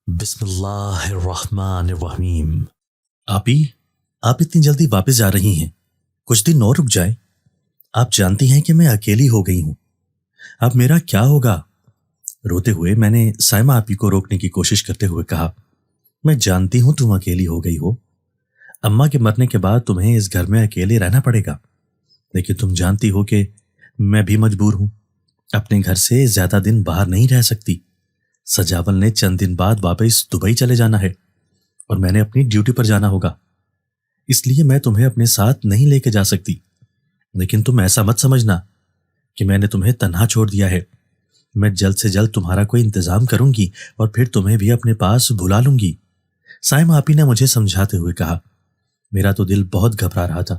بسم اللہ الرحمن الرحیم۔ آپی، آپ اتنی جلدی واپس جا رہی ہیں؟ کچھ دن اور رک جائیں۔ آپ جانتی ہیں کہ میں اکیلی ہو گئی ہوں، اب میرا کیا ہوگا؟ روتے ہوئے میں نے سائمہ آپی کو روکنے کی کوشش کرتے ہوئے کہا، میں جانتی ہوں تم اکیلی ہو گئی ہو، اماں کے مرنے کے بعد تمہیں اس گھر میں اکیلے رہنا پڑے گا، لیکن تم جانتی ہو کہ میں بھی مجبور ہوں، اپنے گھر سے زیادہ دن باہر نہیں رہ سکتی۔ سجاول نے چند دن بعد واپس دبئی چلے جانا ہے اور میں نے اپنی ڈیوٹی پر جانا ہوگا، اس لیے میں تمہیں اپنے ساتھ نہیں لے کے جا سکتی۔ لیکن تم ایسا مت سمجھنا کہ میں نے تمہیں تنہا چھوڑ دیا ہے، میں جلد سے جلد تمہارا کوئی انتظام کروں گی اور پھر تمہیں بھی اپنے پاس بلا لوں گی، سائمہ آپی نے مجھے سمجھاتے ہوئے کہا۔ میرا تو دل بہت گھبرا رہا تھا،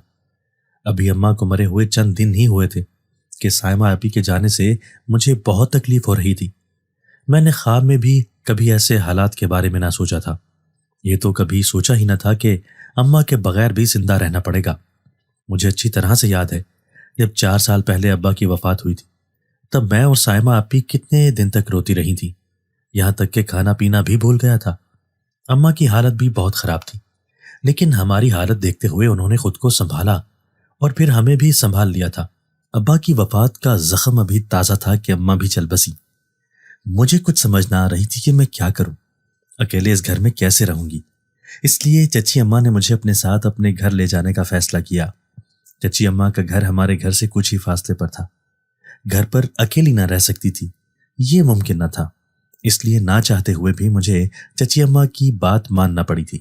ابھی اماں کو مرے ہوئے چند دن ہی ہوئے تھے کہ سائمہ آپی کے جانے سے مجھے بہت تکلیف ہو رہی تھی۔ میں نے خواب میں بھی کبھی ایسے حالات کے بارے میں نہ سوچا تھا، یہ تو کبھی سوچا ہی نہ تھا کہ اماں کے بغیر بھی زندہ رہنا پڑے گا۔ مجھے اچھی طرح سے یاد ہے جب 4 سال پہلے ابا کی وفات ہوئی تھی، تب میں اور سائمہ آپی کتنے دن تک روتی رہی تھی، یہاں تک کہ کھانا پینا بھی بھول گیا تھا۔ اماں کی حالت بھی بہت خراب تھی، لیکن ہماری حالت دیکھتے ہوئے انہوں نے خود کو سنبھالا اور پھر ہمیں بھی سنبھال لیا تھا۔ ابا کی وفات کا زخم ابھی تازہ تھا کہ اماں بھی چل بسی۔ مجھے کچھ سمجھ نہ آ رہی تھی کہ میں کیا کروں، اکیلے اس گھر میں کیسے رہوں گی، اس لیے چچی اماں نے مجھے اپنے ساتھ اپنے گھر لے جانے کا فیصلہ کیا۔ چچی اماں کا گھر ہمارے گھر سے کچھ ہی فاصلے پر تھا، گھر پر اکیلی نہ رہ سکتی تھی، یہ ممکن نہ تھا، اس لیے نہ چاہتے ہوئے بھی مجھے چچی اماں کی بات ماننا پڑی تھی۔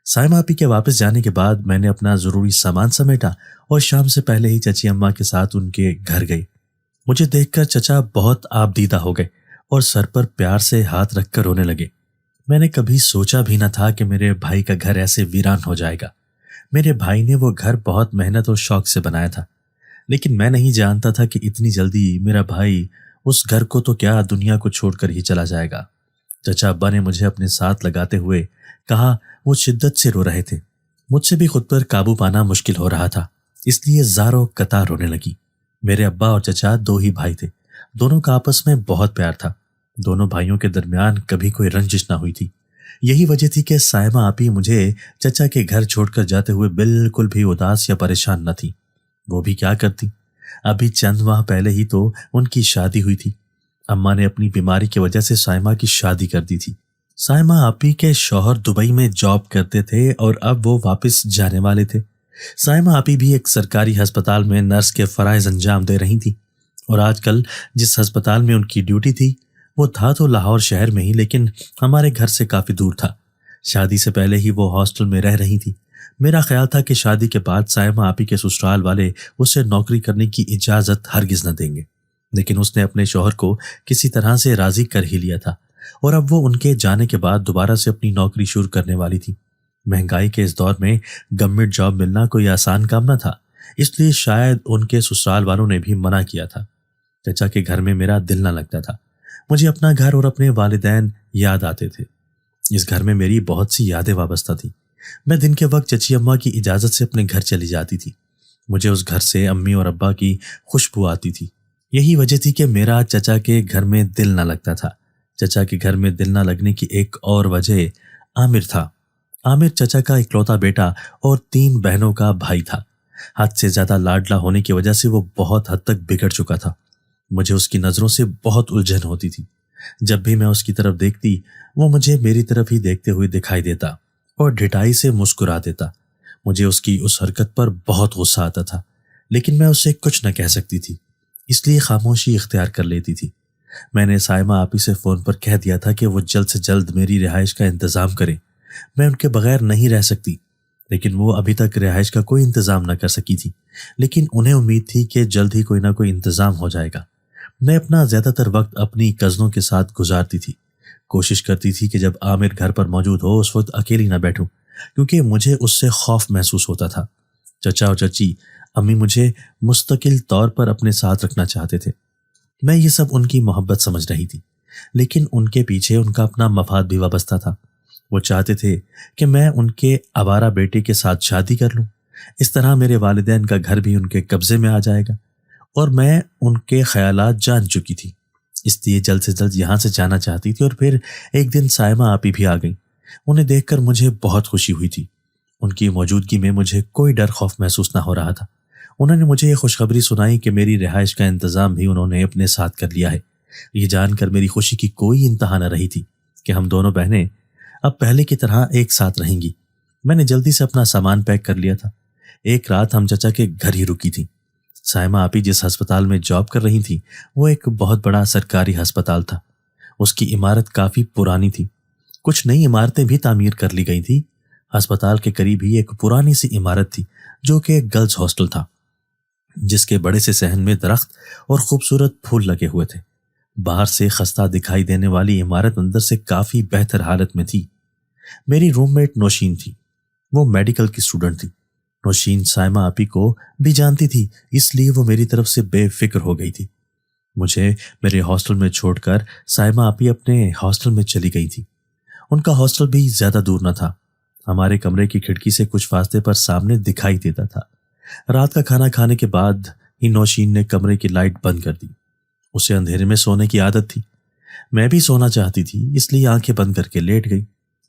سائمہ آپی کے واپس جانے کے بعد میں نے اپنا ضروری سامان سمیٹا اور شام سے پہلے ہی چچی اماں کے ساتھ ان کے گھر گئی۔ مجھے دیکھ کر چچا بہت آبدیدہ ہو گئے اور سر پر پیار سے ہاتھ رکھ کر رونے لگے۔ میں نے کبھی سوچا بھی نہ تھا کہ میرے بھائی کا گھر ایسے ویران ہو جائے گا۔ میرے بھائی نے وہ گھر بہت محنت اور شوق سے بنایا تھا، لیکن میں نہیں جانتا تھا کہ اتنی جلدی میرا بھائی اس گھر کو تو کیا دنیا کو چھوڑ کر ہی چلا جائے گا۔ چچا ابا نے مجھے اپنے ساتھ لگاتے ہوئے کہا، وہ شدت سے رو رہے تھے، مجھ سے بھی خود پر قابو پانا مشکل ہو رہا تھا، اس لیے زاروں قطار رونے لگی۔ میرے ابا اور چچا 2 ہی بھائی تھے، دونوں کا آپس میں بہت پیار تھا، دونوں بھائیوں کے درمیان کبھی کوئی رنجش نہ ہوئی تھی۔ یہی وجہ تھی کہ سائمہ آپی مجھے چچا کے گھر چھوڑ کر جاتے ہوئے بالکل بھی اداس یا پریشان نہ تھی۔ وہ بھی کیا کرتی، ابھی چند ماہ پہلے ہی تو ان کی شادی ہوئی تھی، اماں نے اپنی بیماری کی وجہ سے سائمہ کی شادی کر دی تھی۔ سائمہ آپی کے شوہر دبئی میں جاب کرتے تھے اور اب وہ واپس جانے والے تھے۔ سائمہ آپی بھی ایک سرکاری ہسپتال میں نرس کے فرائض انجام دے رہی تھی، اور آج کل جس ہسپتال میں ان کی ڈیوٹی تھی وہ تھا تو لاہور شہر میں ہی، لیکن ہمارے گھر سے کافی دور تھا۔ شادی سے پہلے ہی وہ ہاسٹل میں رہ رہی تھی۔ میرا خیال تھا کہ شادی کے بعد سائمہ آپی کے سسرال والے اسے نوکری کرنے کی اجازت ہرگز نہ دیں گے، لیکن اس نے اپنے شوہر کو کسی طرح سے راضی کر ہی لیا تھا، اور اب وہ ان کے جانے کے بعد دوبارہ سے اپنی نوکری شروع کرنے والی تھی۔ مہنگائی کے اس دور میں گورنمنٹ جاب ملنا کوئی آسان کام نہ تھا، اس لیے شاید ان کے سسرال والوں نے بھی منع کیا تھا۔ چچا کے گھر میں میرا دل نہ لگتا تھا، مجھے اپنا گھر اور اپنے والدین یاد آتے تھے۔ اس گھر میں میری بہت سی یادیں وابستہ تھیں۔ میں دن کے وقت چچی اماں کی اجازت سے اپنے گھر چلی جاتی تھی، مجھے اس گھر سے امی اور ابا کی خوشبو آتی تھی۔ یہی وجہ تھی کہ میرا چچا کے گھر میں دل نہ لگتا تھا۔ چچا کے گھر میں دل نہ لگنے کی ایک اور وجہ عامر تھا۔ عامر چچا کا اکلوتا بیٹا اور 3 بہنوں کا بھائی تھا۔ حد سے زیادہ لاڈلا ہونے کی وجہ سے وہ بہت حد تک بگڑ چکا تھا۔ مجھے اس کی نظروں سے بہت الجھن ہوتی تھی، جب بھی میں اس کی طرف دیکھتی وہ مجھے میری طرف ہی دیکھتے ہوئے دکھائی دیتا اور ڈھٹائی سے مسکرا دیتا۔ مجھے اس کی اس حرکت پر بہت غصہ آتا تھا، لیکن میں اسے کچھ نہ کہہ سکتی تھی، اس لیے خاموشی اختیار کر لیتی تھی۔ میں نے سائمہ آپی سے فون پر کہہ دیا تھا کہ وہ جلد سے جلد میری رہائش کا انتظام کریں، میں ان کے بغیر نہیں رہ سکتی، لیکن وہ ابھی تک رہائش کا کوئی انتظام نہ کر سکی تھی، لیکن انہیں امید تھی کہ جلد ہی کوئی نہ کوئی انتظام ہو جائے گا۔ میں اپنا زیادہ تر وقت اپنی کزنوں کے ساتھ گزارتی تھی، کوشش کرتی تھی کہ جب عامر گھر پر موجود ہو اس وقت اکیلی نہ بیٹھوں، کیونکہ مجھے اس سے خوف محسوس ہوتا تھا۔ چچا اور چچی امی مجھے مستقل طور پر اپنے ساتھ رکھنا چاہتے تھے، میں یہ سب ان کی محبت سمجھ رہی تھی، لیکن ان کے پیچھے ان کا اپنا مفاد بھی وابستہ تھا۔ وہ چاہتے تھے کہ میں ان کے آوارہ بیٹے کے ساتھ شادی کر لوں، اس طرح میرے والدین کا گھر بھی ان کے قبضے میں آ جائے گا، اور میں ان کے خیالات جان چکی تھی، اس لیے جلد سے جلد یہاں سے جانا چاہتی تھی۔ اور پھر ایک دن سائمہ آپی بھی آ گئی۔ انہیں دیکھ کر مجھے بہت خوشی ہوئی تھی۔ ان کی موجودگی میں مجھے کوئی ڈر خوف محسوس نہ ہو رہا تھا۔ انہوں نے مجھے یہ خوشخبری سنائی کہ میری رہائش کا انتظام بھی انہوں نے اپنے ساتھ کر لیا ہے۔ یہ جان کر میری خوشی کی کوئی انتہا نہ رہی تھی کہ ہم دونوں بہنیں اب پہلے کی طرح ایک ساتھ رہیں گی۔ میں نے جلدی سے اپنا سامان پیک کر لیا تھا۔ ایک رات ہم چچا کے گھر ہی رکی تھی۔ سائمہ آپی جس ہسپتال میں جاب کر رہی تھی وہ ایک بہت بڑا سرکاری ہسپتال تھا۔ اس کی عمارت کافی پرانی تھی۔ کچھ نئی عمارتیں بھی تعمیر کر لی گئی تھی۔ ہسپتال کے قریب ہی ایک پرانی سی عمارت تھی جو کہ ایک گرلز ہاسٹل تھا، جس کے بڑے سے صحن میں درخت اور خوبصورت پھول لگے ہوئے تھے۔ باہر سے خستہ دکھائی دینے والی عمارت اندر سے کافی بہتر حالت میں تھی۔ میری روم میٹ نوشین تھی۔ وہ میڈیکل کی اسٹوڈنٹ تھی۔ نوشین سائمہ آپی کو بھی جانتی تھی، اس لیے وہ میری طرف سے بے فکر ہو گئی تھی۔ مجھے میرے ہاسٹل میں چھوڑ کر سائمہ آپی اپنے ہاسٹل میں چلی گئی تھی۔ ان کا ہاسٹل بھی زیادہ دور نہ تھا۔ ہمارے کمرے کی کھڑکی سے کچھ فاصلے پر سامنے دکھائی دیتا تھا۔ رات کا کھانا کھانے کے بعد ہی نوشین نے کمرے کی لائٹ بند کر دی۔ اسے اندھیرے میں سونے کی عادت تھی۔ میں بھی سونا چاہتی تھی، اس لیے آنکھیں بند کر کے لیٹ گئی۔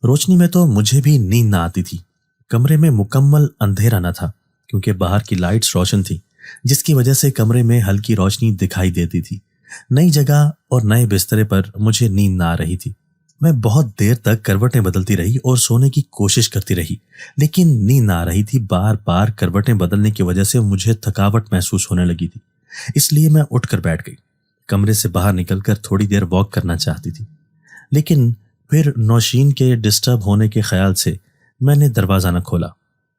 روشنی میں تو مجھے بھی نیند نہ آتی تھی۔ کمرے میں مکمل اندھیرا نہ تھا کیونکہ باہر کی لائٹس روشن تھی، جس کی وجہ سے کمرے میں ہلکی روشنی دکھائی دیتی تھی۔ نئی جگہ اور نئے بسترے پر مجھے نیند نہ آ رہی تھی۔ میں بہت دیر تک کروٹیں بدلتی رہی اور سونے کی کوشش کرتی رہی، لیکن نیند نہ آ رہی تھی۔ بار بار کروٹیں بدلنے کی وجہ سے مجھے تھکاوٹ محسوس ہونے لگی تھی، اس لیے میں اٹھ کر بیٹھ گئی۔ کمرے سے باہر نکل کر تھوڑی دیر واک کرنا چاہتی تھی، لیکن پھر نوشین کے ڈسٹرب ہونے کے خیال سے میں نے دروازہ نہ کھولا۔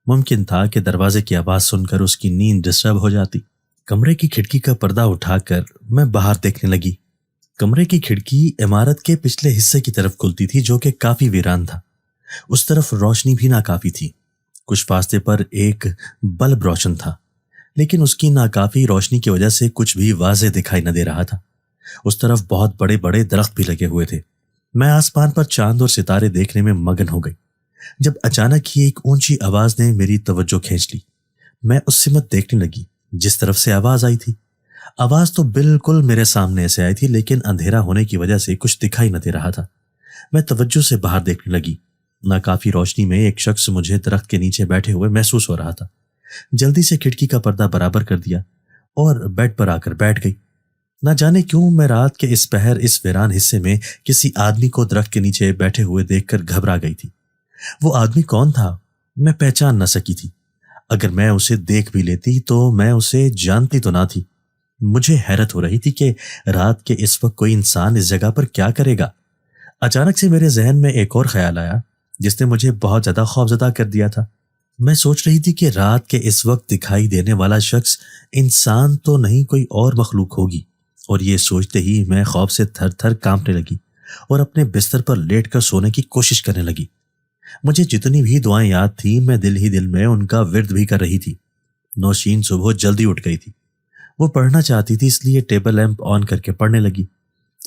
ممکن تھا کہ دروازے کی آواز سن کر اس کی نیند ڈسٹرب ہو جاتی۔ کمرے کی کھڑکی کا پردہ اٹھا کر میں باہر دیکھنے لگی۔ کمرے کی کھڑکی عمارت کے پچھلے حصے کی طرف کھلتی تھی جو کہ کافی ویران تھا۔ اس طرف روشنی بھی ناکافی تھی۔ کچھ فاصلے پر ایک بلب روشن تھا، لیکن اس کی ناکافی روشنی کی وجہ سے کچھ بھی واضح دکھائی نہ دے رہا تھا۔ اس طرف بہت بڑے بڑے درخت بھی لگے ہوئے تھے۔ میں آسمان پر چاند اور ستارے دیکھنے میں مگن ہو گئی جب اچانک ہی ایک اونچی آواز نے میری توجہ کھینچ لی۔ میں اس سمت دیکھنے لگی جس طرف سے آواز آئی تھی۔ آواز تو بالکل میرے سامنے سے آئی تھی، لیکن اندھیرا ہونے کی وجہ سے کچھ دکھائی نہ دے رہا تھا۔ میں توجہ سے باہر دیکھنے لگی۔ ناکافی روشنی میں ایک شخص مجھے درخت کے نیچے بیٹھے ہوئے محسوس ہو رہا تھا۔ جلدی سے کھڑکی کا پردہ برابر کر دیا اور بیڈ پر آ کر بیٹھ گئی۔ نہ جانے کیوں میں رات کے اس پہر اس ویران حصے میں کسی آدمی کو درخت کے نیچے بیٹھے ہوئے دیکھ کر گھبرا گئی تھی۔ وہ آدمی کون تھا میں پہچان نہ سکی تھی۔ اگر میں اسے دیکھ بھی لیتی تو میں اسے جانتی تو نہ تھی۔ مجھے حیرت ہو رہی تھی کہ رات کے اس وقت کوئی انسان اس جگہ پر کیا کرے گا۔ اچانک سے میرے ذہن میں ایک اور خیال آیا جس نے مجھے بہت زیادہ خوفزدہ کر دیا تھا۔ میں سوچ رہی تھی کہ رات کے اس وقت دکھائی دینے والا شخص انسان تو نہیں کوئی اور مخلوق ہوگی، اور یہ سوچتے ہی میں خوف سے تھر تھر کانپنے لگی اور اپنے بستر پر لیٹ کر سونے کی کوشش کرنے لگی۔ مجھے جتنی بھی دعائیں یاد تھیں میں دل ہی دل میں ان کا ورد بھی کر رہی تھی۔ نوشین صبح جلدی اٹھ گئی تھی۔ وہ پڑھنا چاہتی تھی، اس لیے ٹیبل لیمپ آن کر کے پڑھنے لگی۔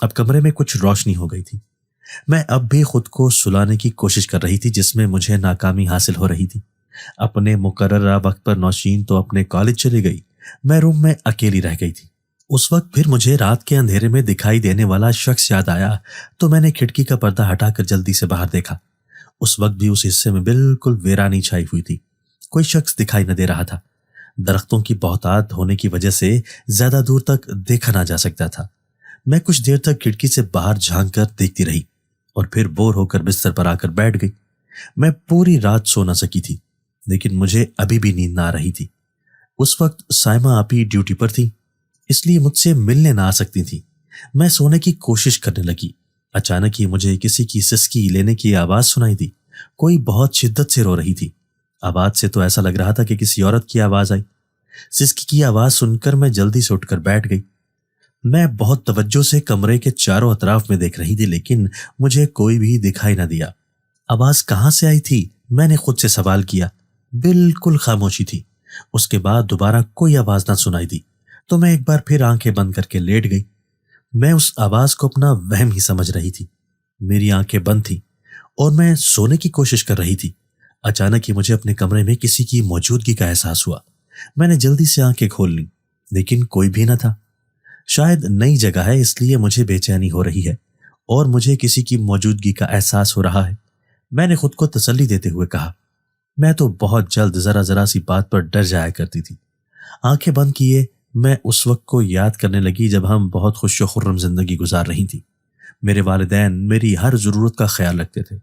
اب کمرے میں کچھ روشنی ہو گئی تھی۔ میں اب بھی خود کو سلانے کی کوشش کر رہی تھی جس میں مجھے ناکامی حاصل ہو رہی تھی۔ اپنے مقررہ وقت پر نوشین تو اپنے کالج چلی گئی، میں روم میں اکیلی رہ گئی تھی۔ اس وقت پھر مجھے رات کے اندھیرے میں دکھائی دینے والا شخص یاد آیا تو میں نے کھڑکی کا پردہ ہٹا کر جلدی سے باہر دیکھا۔ اس وقت بھی اس حصے میں بالکل ویرانی چھائی ہوئی تھی، کوئی شخص دکھائی نہ دے رہا تھا۔ درختوں کی بہتات ہونے کی وجہ سے زیادہ دور تک دیکھا نہ جا سکتا تھا۔ میں کچھ دیر تک کھڑکی سے باہر جھانک کر دیکھتی رہی اور پھر بور ہو کر بستر پر آ کر بیٹھ گئی۔ میں پوری رات سو نہ سکی تھی، لیکن مجھے ابھی بھی نیند نہ آ رہی تھی۔ اس وقت سائمہ آپی ڈیوٹی پر تھی، اس لیے مجھ سے ملنے نہ آ سکتی تھی۔ میں سونے کی کوشش کرنے لگی۔ اچانک ہی مجھے کسی کی سسکی لینے کی آواز سنائی دی۔ کوئی بہت شدت سے رو رہی تھی۔ آواز سے تو ایسا لگ رہا تھا کہ کسی عورت کی آواز آئی۔ سسکی کی آواز سن کر میں جلدی سے اٹھ کر بیٹھ گئی۔ میں بہت توجہ سے کمرے کے چاروں اطراف میں دیکھ رہی تھی، لیکن مجھے کوئی بھی دکھائی نہ دیا۔ آواز کہاں سے آئی تھی میں نے خود سے سوال کیا۔ بالکل خاموشی تھی۔ اس کے بعد دوبارہ کوئی آواز نہ سنائی دی تو میں ایک بار پھر آنکھیں بند کر کے لیٹ گئی۔ میں اس آواز کو اپنا وہم ہی سمجھ رہی تھی۔ میری آنکھیں بند تھیں اور میں سونے کی کوشش کر رہی تھی۔ اچانک ہی مجھے اپنے کمرے میں کسی کی موجودگی کا احساس ہوا۔ میں نے جلدی سے آنکھیں کھول لیں، لیکن کوئی بھی نہ تھا۔ شاید نئی جگہ ہے اس لیے مجھے بے چینی ہو رہی ہے اور مجھے کسی کی موجودگی کا احساس ہو رہا ہے۔ میں نے خود کو تسلی دیتے ہوئے کہا، میں تو بہت جلد ذرا سی بات پر ڈر جایا کرتی تھی۔ آنکھیں بند کیے میں اس وقت کو یاد کرنے لگی جب ہم بہت خوش و خرم زندگی گزار رہی تھیں۔ میرے والدین میری ہر ضرورت کا خیال رکھتے تھے۔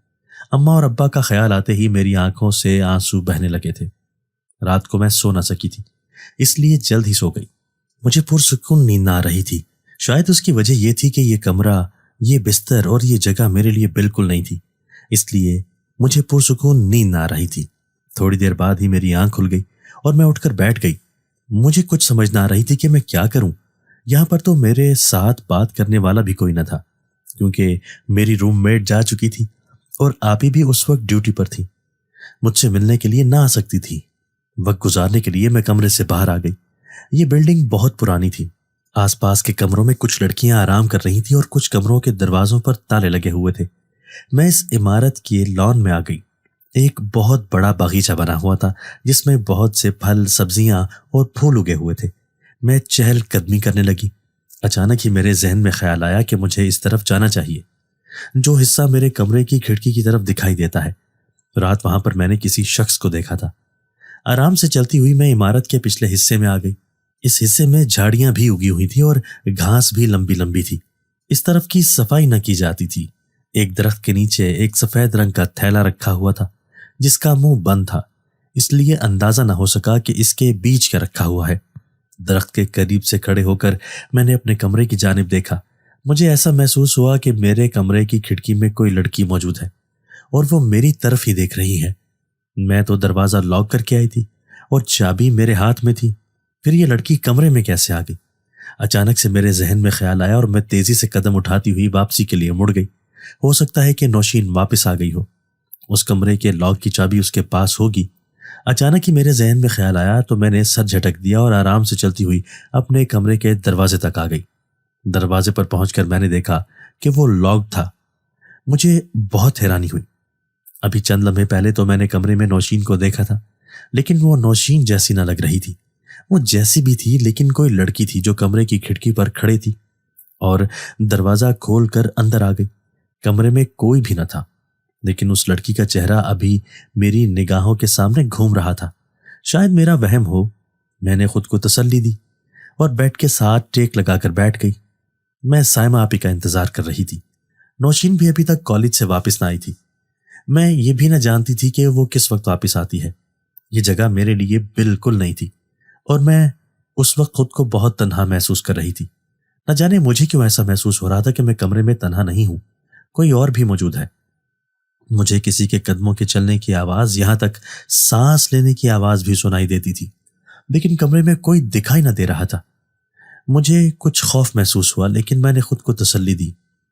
اماں اور ابا کا خیال آتے ہی میری آنکھوں سے آنسو بہنے لگے تھے۔ رات کو میں سو نہ سکی تھی، اس لیے جلد ہی سو گئی۔ مجھے پرسکون نیند نہ آ رہی تھی۔ شاید اس کی وجہ یہ تھی کہ یہ کمرہ، یہ بستر اور یہ جگہ میرے لیے بالکل نہیں تھی، اس لیے مجھے پرسکون نیند نہ آ رہی تھی۔ تھوڑی دیر بعد ہی میری آنکھ کھل گئی اور میں اٹھ کر بیٹھ گئی۔ مجھے کچھ سمجھ نہ آ رہی تھی کہ میں کیا کروں۔ یہاں پر تو میرے ساتھ بات کرنے والا بھی کوئی نہ تھا، کیونکہ میری روم میٹ جا چکی تھی اور آپی بھی اس وقت ڈیوٹی پر تھی، مجھ سے ملنے کے لیے نہ آ سکتی تھی۔ وقت گزارنے کے لیے میں کمرے سے باہر آ گئی۔ یہ بلڈنگ بہت پرانی تھی۔ آس پاس کے کمروں میں کچھ لڑکیاں آرام کر رہی تھیں اور کچھ کمروں کے دروازوں پر تالے لگے ہوئے تھے۔ میں اس عمارت کے لان میں آ گئی۔ ایک بہت بڑا باغیچہ بنا ہوا تھا جس میں بہت سے پھل، سبزیاں اور پھول اگے ہوئے تھے۔ میں چہل قدمی کرنے لگی۔ اچانک ہی میرے ذہن میں خیال آیا کہ مجھے اس طرف جانا چاہیے، جو حصہ میرے کمرے کی کھڑکی کی طرف دکھائی دیتا ہے۔ رات وہاں پر میں نے کسی شخص کو دیکھا تھا۔ آرام سے چلتی ہوئی میں عمارت کے پچھلے حصے میں آ گئی۔ اس حصے میں جھاڑیاں بھی اگی ہوئی تھیں اور گھاس بھی لمبی لمبی تھی۔ اس طرف کی صفائی نہ کی جاتی تھی۔ ایک درخت کے نیچے ایک سفید رنگ کا تھیلا رکھا ہوا تھا جس کا منہ بند تھا، اس لیے اندازہ نہ ہو سکا کہ اس کے بیچ کا رکھا ہوا ہے۔ درخت کے قریب سے کھڑے ہو کر میں نے اپنے کمرے کی جانب دیکھا۔ مجھے ایسا محسوس ہوا کہ میرے کمرے کی کھڑکی میں کوئی لڑکی موجود ہے اور وہ میری طرف ہی دیکھ رہی ہے۔ میں تو دروازہ لاک کر کے آئی تھی اور چابی میرے ہاتھ میں تھی، پھر یہ لڑکی کمرے میں کیسے آ گئی؟ اچانک سے میرے ذہن میں خیال آیا اور میں تیزی سے قدم اٹھاتی ہوئی واپسی کے لیے مڑ گئی۔ ہو سکتا ہے کہ نوشین واپس آ گئی ہو، اس کمرے کے لاک کی چابی اس کے پاس ہوگی۔ اچانک ہی میرے ذہن میں خیال آیا تو میں نے سر جھٹک دیا اور آرام سے چلتی ہوئی اپنے کمرے کے دروازے تک آ گئی۔ دروازے پر پہنچ کر میں نے دیکھا کہ وہ لاک تھا۔ مجھے بہت حیرانی ہوئی۔ ابھی چند لمحے پہلے تو میں نے کمرے میں نوشین کو دیکھا تھا، لیکن وہ نوشین جیسی نہ لگ رہی تھی۔ وہ جیسی بھی تھی لیکن کوئی لڑکی تھی جو کمرے کی کھڑکی پر کھڑی تھی اور دروازہ کھول کر اندر آ گئی۔ کمرے میں کوئی بھی نہ تھا، لیکن اس لڑکی کا چہرہ ابھی میری نگاہوں کے سامنے گھوم رہا تھا۔ شاید میرا وہم ہو، میں نے خود کو تسلی دی اور بیڈ کے ساتھ ٹیک لگا کر بیٹھ گئی۔ میں سائمہ آپی کا انتظار کر رہی تھی۔ نوشین بھی ابھی تک کالج سے واپس نہ آئی تھی۔ میں یہ بھی نہ جانتی تھی کہ وہ کس وقت واپس آتی ہے۔ یہ جگہ میرے لیے بالکل نہیں تھی اور میں اس وقت خود کو بہت تنہا محسوس کر رہی تھی۔ نہ جانے مجھے کیوں ایسا محسوس ہو رہا تھا کہ میں کمرے میں تنہا نہیں ہوں، کوئی اور بھی موجود ہے۔ مجھے کسی کے قدموں کے چلنے کی آواز، یہاں تک سانس لینے کی آواز بھی سنائی دیتی تھی، لیکن کمرے میں کوئی دکھائی نہ دے رہا تھا۔ مجھے کچھ خوف محسوس ہوا، لیکن میں نے خود کو تسلی دی۔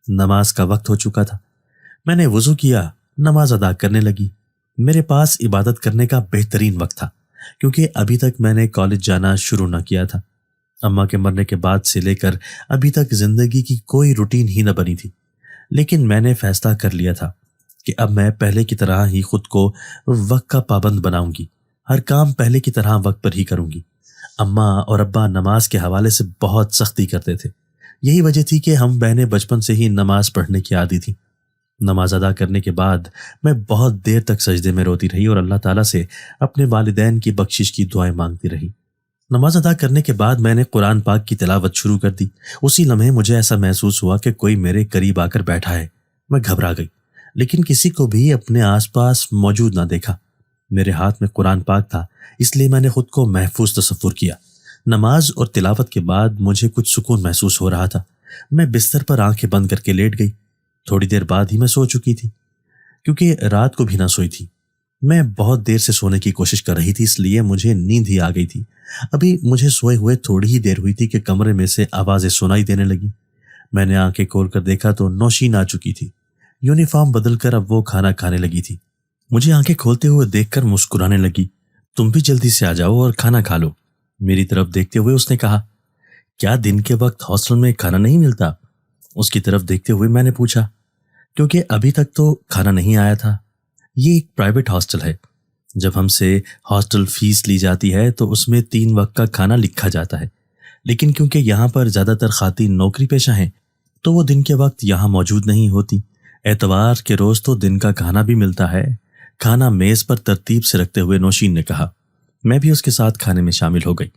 نماز کا وقت ہو چکا تھا۔ میں نے وضو کیا، نماز ادا کرنے لگی۔ میرے پاس عبادت کرنے کا بہترین وقت تھا، کیونکہ ابھی تک میں نے کالج جانا شروع نہ کیا تھا۔ اماں کے مرنے کے بعد سے لے کر ابھی تک زندگی کی کوئی روٹین ہی نہ بنی تھی، لیکن میں نے فیصلہ کر لیا تھا کہ اب میں پہلے کی طرح ہی خود کو وقت کا پابند بناؤں گی، ہر کام پہلے کی طرح وقت پر ہی کروں گی۔ اماں اور ابا نماز کے حوالے سے بہت سختی کرتے تھے، یہی وجہ تھی کہ ہم بہنیں بچپن سے ہی نماز پڑھنے کی عادی تھیں۔ نماز ادا کرنے کے بعد میں بہت دیر تک سجدے میں روتی رہی اور اللہ تعالیٰ سے اپنے والدین کی بخشش کی دعائیں مانگتی رہی۔ نماز ادا کرنے کے بعد میں نے قرآن پاک کی تلاوت شروع کر دی۔ اسی لمحے مجھے ایسا محسوس ہوا کہ کوئی میرے قریب آ کر بیٹھا ہے۔ میں گھبرا گئی، لیکن کسی کو بھی اپنے آس پاس موجود نہ دیکھا۔ میرے ہاتھ میں قرآن پاک تھا، اس لیے میں نے خود کو محفوظ تصور کیا۔ نماز اور تلاوت کے بعد مجھے کچھ سکون محسوس ہو رہا تھا۔ میں بستر پر آنکھیں بند کر کے لیٹ گئی۔ تھوڑی دیر بعد ہی میں سو چکی تھی، کیونکہ رات کو بھی نہ سوئی تھی۔ میں بہت دیر سے سونے کی کوشش کر رہی تھی، اس لیے مجھے نیند ہی آ گئی تھی۔ ابھی مجھے سوئے ہوئے تھوڑی ہی دیر ہوئی تھی کہ کمرے میں سے آوازیں سنائی دینے لگی۔ میں نے آنکھیں کھول کر دیکھا تو نوشین آ چکی تھی۔ یونیفارم بدل کر اب وہ کھانا کھانے لگی تھی۔ مجھے آنکھیں کھولتے ہوئے دیکھ کر مسکرانے لگی۔ تم بھی جلدی سے آ جاؤ اور کھانا کھا لو۔ میری طرف دیکھتے ہوئے اس نے کہا، کیا دن کے وقت ہاسٹل میں کھانا نہیں ملتا؟ اس کی طرف دیکھتے ہوئے میں نے پوچھا، کیونکہ ابھی تک تو کھانا نہیں آیا تھا۔ یہ ایک پرائیویٹ ہاسٹل ہے۔ جب ہم سے ہاسٹل فیس لی جاتی ہے تو اس میں 3 وقت کا کھانا لکھا جاتا ہے، لیکن کیونکہ یہاں پر زیادہ تر خواتین نوکری پیشہ ہیں تو وہ دن کے وقت یہاں موجود نہیں ہوتی۔ اتوار کے روز تو دن کا کھانا بھی ملتا ہے۔ کھانا میز پر ترتیب سے رکھتے ہوئے نوشین نے کہا۔ میں بھی اس کے ساتھ کھانے میں شامل ہو گئی۔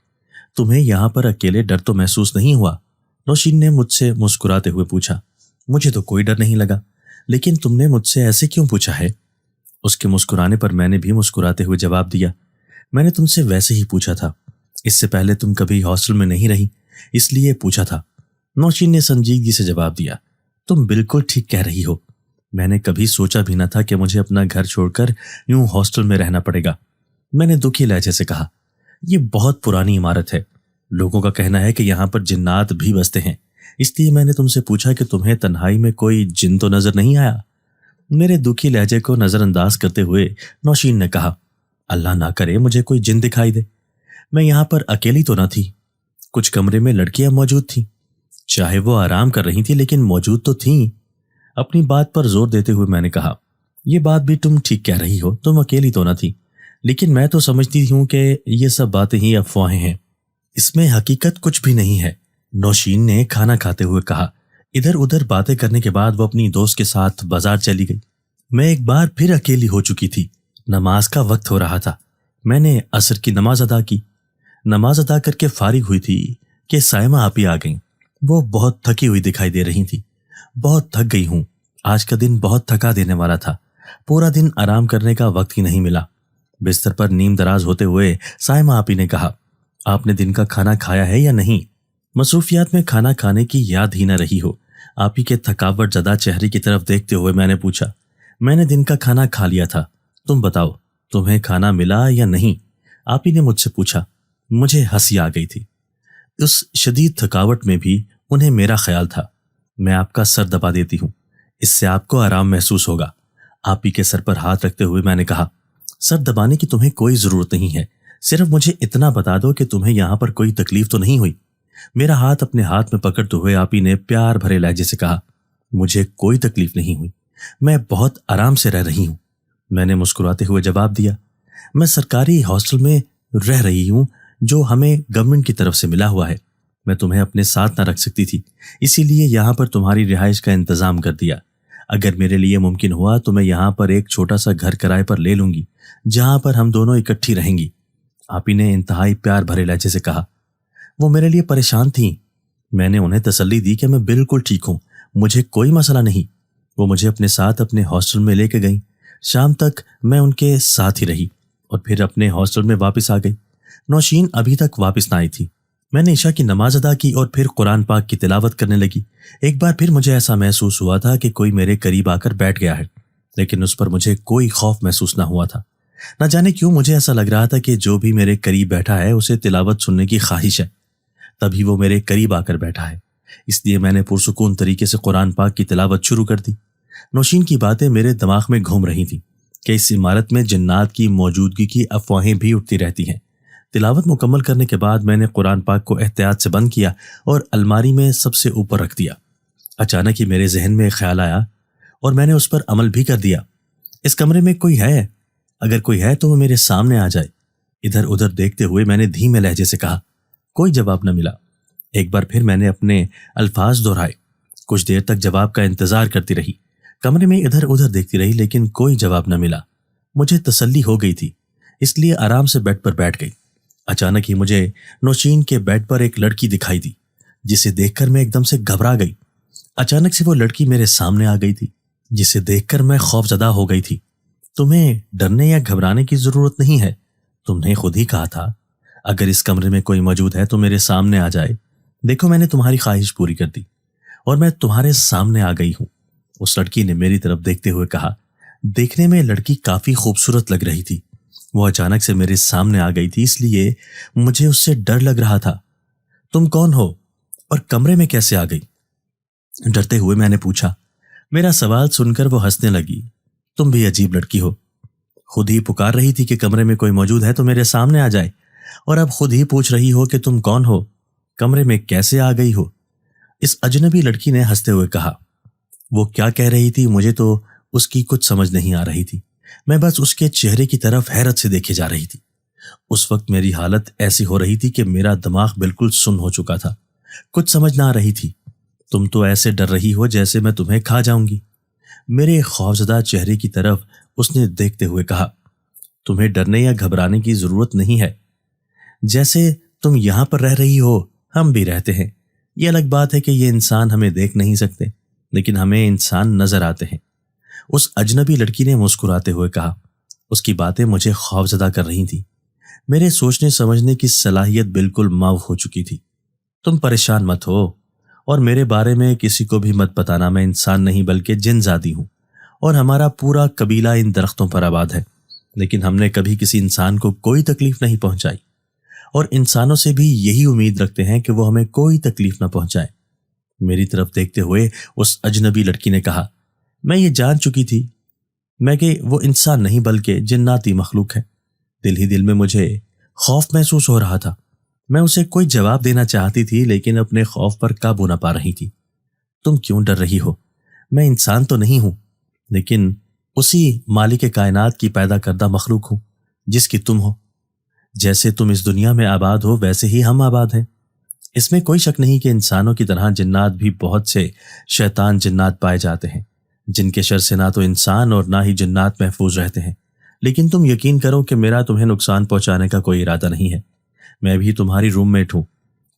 تمہیں یہاں پر اکیلے ڈر تو محسوس نہیں ہوا؟ نوشین نے مجھ سے مسکراتے ہوئے پوچھا۔ مجھے تو کوئی ڈر نہیں لگا، لیکن تم نے مجھ سے ایسے کیوں پوچھا ہے؟ اس کے مسکرانے پر میں نے بھی مسکراتے ہوئے جواب دیا۔ میں نے تم سے ویسے ہی پوچھا تھا، اس سے پہلے تم کبھی ہاسٹل میں نہیں رہی، اس لیے پوچھا تھا۔ نوشین نے سنجیدگی سے جواب دیا۔ تم بالکل ٹھیک کہہ رہی ہو، میں نے کبھی سوچا بھی نہ تھا کہ مجھے اپنا گھر چھوڑ کر یوں ہاسٹل میں رہنا پڑے گا۔ میں نے دکھی لہجے سے کہا۔ یہ بہت پرانی عمارت ہے، لوگوں کا کہنا ہے کہ یہاں پر جنات بھی بستے ہیں، اس لیے میں نے تم سے پوچھا کہ تمہیں تنہائی میں کوئی جن تو نظر نہیں آیا؟ میرے دکھی لہجے کو نظر انداز کرتے ہوئے نوشین نے کہا۔ اللہ نہ کرے مجھے کوئی جن دکھائی دے۔ میں یہاں پر اکیلی تو نہ تھی، کچھ کمرے میں لڑکیاں موجود تھیں، چاہے وہ آرام کر رہی تھی لیکن موجود تو تھیں۔ اپنی بات پر زور دیتے ہوئے میں نے کہا، یہ بات بھی تم ٹھیک کہہ رہی ہو، تم اکیلی تو نہ تھی، لیکن میں تو سمجھتی ہوں کہ یہ سب باتیں ہی افواہیں ہیں، اس میں حقیقت کچھ بھی نہیں ہے۔ نوشین نے کھانا کھاتے ہوئے کہا۔ ادھر ادھر باتیں کرنے کے بعد وہ اپنی دوست کے ساتھ بازار چلی گئی۔ میں ایک بار پھر اکیلی ہو چکی تھی۔ نماز کا وقت ہو رہا تھا، میں نے عصر کی نماز ادا کی۔ نماز ادا کر کے فارغ ہوئی تھی کہ سائمہ آپی آ گئیں۔ وہ بہت تھکی ہوئی دکھائی دے رہی تھی۔ بہت تھک گئی ہوں، آج کا دن بہت تھکا دینے والا تھا، پورا دن آرام کرنے کا وقت ہی نہیں ملا۔ بستر پر نیم دراز ہوتے ہوئے سائمہ آپی نے کہا، آپ نے دن کا کھانا کھایا ہے یا نہیں؟ مصروفیات میں کھانا کھانے کی یاد ہی نہ رہی ہو۔ آپی کے تھکاوٹ زدہ چہرے کی طرف دیکھتے ہوئے میں نے پوچھا۔ میں نے دن کا کھانا کھا لیا تھا، تم بتاؤ تمہیں کھانا ملا یا نہیں؟ آپی نے مجھ سے پوچھا۔ مجھے ہنسی آ گئی تھی۔ اس شدید تھکاوٹ میں بھی انہیں میرا خیال تھا۔ میں آپ کا سر دبا دیتی ہوں، اس سے آپ کو آرام محسوس ہوگا۔ آپی کے سر پر ہاتھ رکھتے ہوئے میں نے کہا، سر دبانے کی تمہیں کوئی ضرورت نہیں ہے، صرف مجھے اتنا بتا دو کہ تمہیں یہاں پر کوئی تکلیف تو نہیں ہوئی۔ میرا ہاتھ اپنے ہاتھ میں پکڑتے ہوئے آپی نے پیار بھرے لہجے سے کہا، مجھے کوئی تکلیف نہیں ہوئی، میں بہت آرام سے رہ رہی ہوں۔ میں نے مسکراتے ہوئے جواب دیا، میں سرکاری ہاسٹل میں رہ رہی ہوں جو ہمیں گورنمنٹ کی طرف سے ملا ہوا ہے۔ میں تمہیں اپنے ساتھ نہ رکھ سکتی تھی، اسی لیے یہاں پر تمہاری رہائش کا انتظام کر دیا۔ اگر میرے لیے ممکن ہوا تو میں یہاں پر ایک چھوٹا سا گھر کرائے پر لے لوں گی جہاں پر ہم دونوں اکٹھی رہیں گی۔ آپی نے انتہائی پیار بھرے لہجے سے کہا۔ وہ میرے لیے پریشان تھیں۔ میں نے انہیں تسلی دی کہ میں بالکل ٹھیک ہوں، مجھے کوئی مسئلہ نہیں۔ وہ مجھے اپنے ساتھ اپنے ہاسٹل میں لے کے گئیں۔ شام تک میں ان کے ساتھ ہی رہی اور پھر اپنے ہاسٹل میں واپس آ گئی۔ نوشین ابھی تک واپس نہ آئی تھی۔ میں نے عشاء کی نماز ادا کی اور پھر قرآن پاک کی تلاوت کرنے لگی۔ ایک بار پھر مجھے ایسا محسوس ہوا تھا کہ کوئی میرے قریب آ کر بیٹھ گیا ہے، لیکن اس پر مجھے کوئی خوف محسوس نہ ہوا تھا۔ نہ جانے کیوں مجھے ایسا لگ رہا تھا کہ جو بھی میرے قریب بیٹھا ہے اسے تلاوت سننے کی خواہش ہے، تبھی وہ میرے قریب آ کر بیٹھا ہے۔ اس لیے میں نے پرسکون طریقے سے قرآن پاک کی تلاوت شروع کر دی۔ نوشین کی باتیں میرے دماغ میں گھوم رہی تھیں کہ اس عمارت میں جنات کی موجودگی کی افواہیں بھی اٹھتی رہتی ہیں۔ تلاوت مکمل کرنے کے بعد میں نے قرآن پاک کو احتیاط سے بند کیا اور الماری میں سب سے اوپر رکھ دیا۔ اچانک ہی میرے ذہن میں ایک خیال آیا اور میں نے اس پر عمل بھی کر دیا۔ اس کمرے میں کوئی ہے؟ اگر کوئی ہے تو وہ میرے سامنے آ جائے۔ ادھر ادھر دیکھتے ہوئے میں نے دھیمے لہجے سے کہا۔ کوئی جواب نہ ملا۔ ایک بار پھر میں نے اپنے الفاظ دہرائے۔ کچھ دیر تک جواب کا انتظار کرتی رہی۔ کمرے میں ادھر ادھر دیکھتی رہی لیکن کوئی جواب نہ ملا۔ مجھے تسلی ہو گئی تھی، اس لیے آرام سے بیڈ پر بیٹھ گئی۔ اچانک ہی مجھے نوشین کے بیڈ پر ایک لڑکی دکھائی دی، جسے دیکھ کر میں ایک دم سے گھبرا گئی۔ اچانک سے وہ لڑکی میرے سامنے آ گئی تھی، جسے دیکھ کر میں خوف زدہ ہو گئی تھی۔ تمہیں ڈرنے یا گھبرانے کی ضرورت نہیں ہے، تم نے خود ہی کہا تھا اگر اس کمرے میں کوئی موجود ہے تو میرے سامنے آ جائے۔ دیکھو میں نے تمہاری خواہش پوری کر دی اور میں تمہارے سامنے آ گئی ہوں۔ اس لڑکی نے میری طرف دیکھتے ہوئے کہا۔ دیکھنے میں لڑکی کافی خوبصورت لگ رہی تھی۔ وہ اچانک سے میرے سامنے آ گئی تھی، اس لیے مجھے اس سے ڈر لگ رہا تھا۔ تم کون ہو اور کمرے میں کیسے آ گئی؟ ڈرتے ہوئے میں نے پوچھا۔ میرا سوال سن کر وہ ہنسنے لگی۔ تم بھی عجیب لڑکی ہو، خود ہی پکار رہی تھی کہ کمرے میں کوئی موجود ہے تو میرے سامنے آ جائے، اور اب خود ہی پوچھ رہی ہو کہ تم کون ہو، کمرے میں کیسے آ گئی ہو؟ اس اجنبی لڑکی نے ہنستے ہوئے کہا۔ وہ کیا کہہ رہی تھی مجھے تو اس کی کچھ سمجھ نہیں آ رہی تھی۔ میں بس اس کے چہرے کی طرف حیرت سے دیکھے جا رہی تھی۔ اس وقت میری حالت ایسی ہو رہی تھی کہ میرا دماغ بالکل سن ہو چکا تھا، کچھ سمجھ نہ آ رہی تھی۔ تم تو ایسے ڈر رہی ہو جیسے میں تمہیں کھا جاؤں گی۔ میرے خوفزدہ چہرے کی طرف اس نے دیکھتے ہوئے کہا، تمہیں ڈرنے یا گھبرانے کی ضرورت نہیں ہے۔ جیسے تم یہاں پر رہ رہی ہو ہم بھی رہتے ہیں۔ یہ الگ بات ہے کہ یہ انسان ہمیں دیکھ نہیں سکتے، لیکن ہمیں انسان نظر آتے ہیں۔ اس اجنبی لڑکی نے مسکراتے ہوئے کہا۔ اس کی باتیں مجھے خوفزدہ کر رہی تھیں۔ میرے سوچنے سمجھنے کی صلاحیت بالکل معاف ہو چکی تھی۔ تم پریشان مت ہو اور میرے بارے میں کسی کو بھی مت بتانا، میں انسان نہیں بلکہ جن زادی ہوں، اور ہمارا پورا قبیلہ ان درختوں پر آباد ہے، لیکن ہم نے کبھی کسی انسان کو کوئی تکلیف نہیں پہنچائی، اور انسانوں سے بھی یہی امید رکھتے ہیں کہ وہ ہمیں کوئی تکلیف نہ پہنچائے۔ میری طرف دیکھتے ہوئے اس اجنبی لڑکی نے کہا، میں یہ جان چکی تھی میں کہ وہ انسان نہیں بلکہ جناتی مخلوق ہے۔ دل ہی دل میں مجھے خوف محسوس ہو رہا تھا۔ میں اسے کوئی جواب دینا چاہتی تھی لیکن اپنے خوف پر قابو نہ پا رہی تھی۔ تم کیوں ڈر رہی ہو؟ میں انسان تو نہیں ہوں، لیکن اسی مالک کائنات کی پیدا کردہ مخلوق ہوں جس کی تم ہو۔ جیسے تم اس دنیا میں آباد ہو ویسے ہی ہم آباد ہیں۔ اس میں کوئی شک نہیں کہ انسانوں کی طرح جنات بھی بہت سے شیطان جنات پائے جاتے ہیں، جن کے شر سے نہ تو انسان اور نہ ہی جنات محفوظ رہتے ہیں۔ لیکن تم یقین کرو کہ میرا تمہیں نقصان پہنچانے کا کوئی ارادہ نہیں ہے۔ میں بھی تمہاری روم میٹ ہوں۔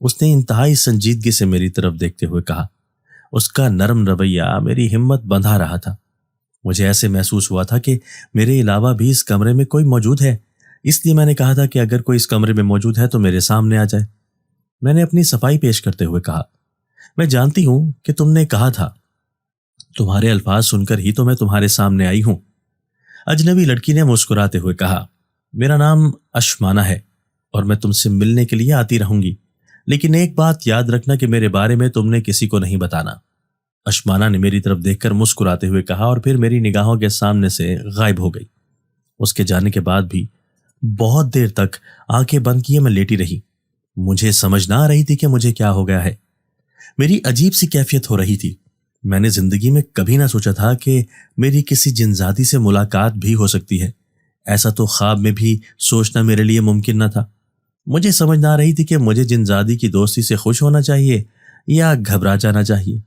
اس نے انتہائی سنجیدگی سے میری طرف دیکھتے ہوئے کہا۔ اس کا نرم رویہ میری ہمت بندھا رہا تھا۔ مجھے ایسے محسوس ہوا تھا کہ میرے علاوہ بھی اس کمرے میں کوئی موجود ہے، اس لیے میں نے کہا تھا کہ اگر کوئی اس کمرے میں موجود ہے تو میرے سامنے آ جائے۔ میں نے اپنی صفائی پیش کرتے ہوئے کہا، میں جانتی ہوں کہ تم نے کہا تھا، تمہارے الفاظ سن کر ہی تو میں تمہارے سامنے آئی ہوں۔ اجنبی لڑکی نے مسکراتے ہوئے کہا، میرا نام اشمانہ ہے اور میں تم سے ملنے کے لیے آتی رہوں گی، لیکن ایک بات یاد رکھنا کہ میرے بارے میں تم نے کسی کو نہیں بتانا۔ اشمانہ نے میری طرف دیکھ کر مسکراتے ہوئے کہا اور پھر میری نگاہوں کے سامنے سے غائب ہو گئی۔ اس کے جانے کے بعد بھی بہت دیر تک آنکھیں بند کیے میں لیٹی رہی۔ مجھے سمجھ نہ آ رہی تھی کہ مجھے کیا ہو گیا ہے۔ میری عجیب سی کیفیت ہو رہی تھی۔ میں نے زندگی میں کبھی نہ سوچا تھا کہ میری کسی جنزادی سے ملاقات بھی ہو سکتی ہے۔ ایسا تو خواب میں بھی سوچنا میرے لیے ممکن نہ تھا۔ مجھے سمجھ نہ آ رہی تھی کہ مجھے جنزادی کی دوستی سے خوش ہونا چاہیے یا گھبرا جانا چاہیے۔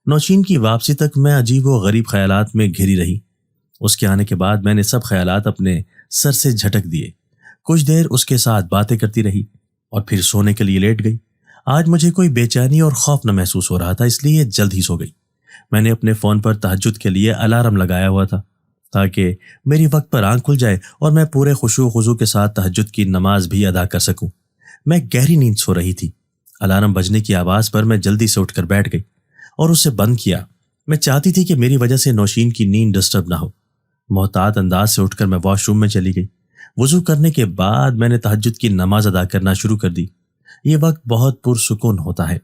نوشین کی واپسی تک میں عجیب و غریب خیالات میں گھری رہی۔ اس کے آنے کے بعد میں نے سب خیالات اپنے سر سے جھٹک دیے۔ کچھ دیر اس کے ساتھ باتیں کرتی رہی اور پھر سونے کے لیے لیٹ گئی۔ آج مجھے کوئی بے چینی اور خوف نہ محسوس ہو رہا تھا، اس لیے جلد ہی سو گئی۔ میں نے اپنے فون پر تہجد کے لیے الارم لگایا ہوا تھا تاکہ میری وقت پر آنکھ کھل جائے اور میں پورے خشوع و خضوع کے ساتھ تہجد کی نماز بھی ادا کر سکوں۔ میں گہری نیند سو رہی تھی۔ الارم بجنے کی آواز پر میں جلدی سے اٹھ کر بیٹھ گئی اور اسے بند کیا۔ میں چاہتی تھی کہ میری وجہ سے نوشین کی نیند ڈسٹرب نہ ہو۔ محتاط انداز سے اٹھ کر میں واش روم میں چلی گئی۔ وضو کرنے کے بعد میں نے تہجد کی نماز ادا کرنا شروع کر دی۔ یہ وقت بہت پرسکون ہوتا ہے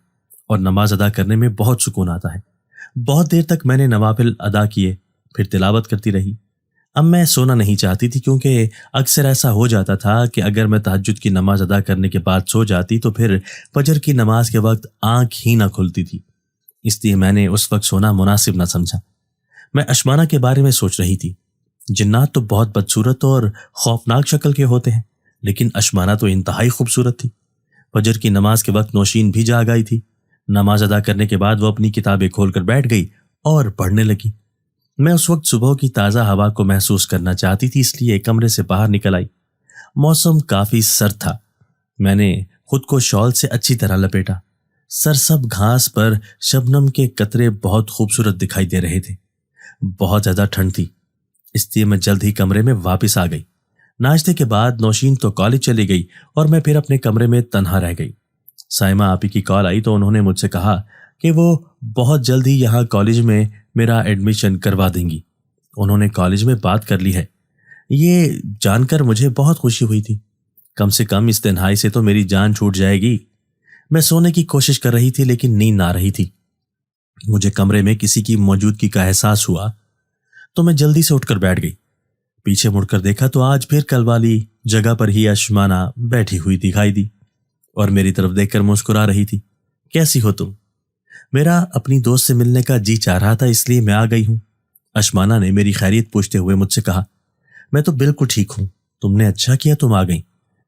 اور نماز ادا کرنے میں بہت سکون آتا ہے۔ بہت دیر تک میں نے نوافل ادا کیے، پھر تلاوت کرتی رہی۔ اب میں سونا نہیں چاہتی تھی کیونکہ اکثر ایسا ہو جاتا تھا کہ اگر میں تہجد کی نماز ادا کرنے کے بعد سو جاتی تو پھر فجر کی نماز کے وقت آنکھ ہی نہ کھلتی تھی، اس لیے میں نے اس وقت سونا مناسب نہ سمجھا۔ میں اشمانہ کے بارے میں سوچ رہی تھی۔ جنات تو بہت بدصورت اور خوفناک شکل کے ہوتے ہیں، لیکن اشمانہ تو انتہائی خوبصورت تھی۔ فجر کی نماز کے وقت نوشین بھی جاگ آئی تھی۔ نماز ادا کرنے کے بعد وہ اپنی کتابیں کھول کر بیٹھ گئی اور پڑھنے لگی۔ میں اس وقت صبح کی تازہ ہوا کو محسوس کرنا چاہتی تھی، اس لیے کمرے سے باہر نکل آئی۔ موسم کافی سرد تھا۔ میں نے خود کو شال سے اچھی طرح لپیٹا۔ سرسبز گھاس پر شبنم کے قطرے بہت خوبصورت دکھائی دے رہے تھے۔ بہت زیادہ ٹھنڈ تھی، اس لیے میں جلد ہی کمرے میں واپس آ گئی۔ ناشتے کے بعد نوشین تو کالج چلی گئی اور میں پھر اپنے کمرے میں تنہا رہ گئی۔ سائمہ آپی کی کال آئی تو انہوں نے مجھ سے کہا کہ وہ بہت جلد ہی یہاں کالج میں میرا ایڈمیشن کروا دیں گی۔ انہوں نے کالج میں بات کر لی ہے۔ یہ جان کر مجھے بہت خوشی ہوئی تھی۔ کم سے کم اس تنہائی سے تو میری جان چھوٹ جائے گی۔ میں سونے کی کوشش کر رہی تھی لیکن نیند نہ آ رہی تھی۔ مجھے کمرے میں کسی کی موجودگی کا احساس ہوا تو میں جلدی سے اٹھ کر بیٹھ گئی۔ پیچھے مڑ کر دیکھا تو آج پھر کل والی جگہ پر ہی اشمانہ بیٹھی ہوئی دکھائی دی اور میری طرف دیکھ کر مسکرا رہی تھی۔ کیسی ہو تم؟ میرا اپنی دوست سے ملنے کا جی چاہ رہا تھا، اس لیے میں آ گئی ہوں۔ اشمانہ نے میری خیریت پوچھتے ہوئے مجھ سے کہا۔ میں تو بالکل ٹھیک ہوں، تم نے اچھا کیا تم آ گئی۔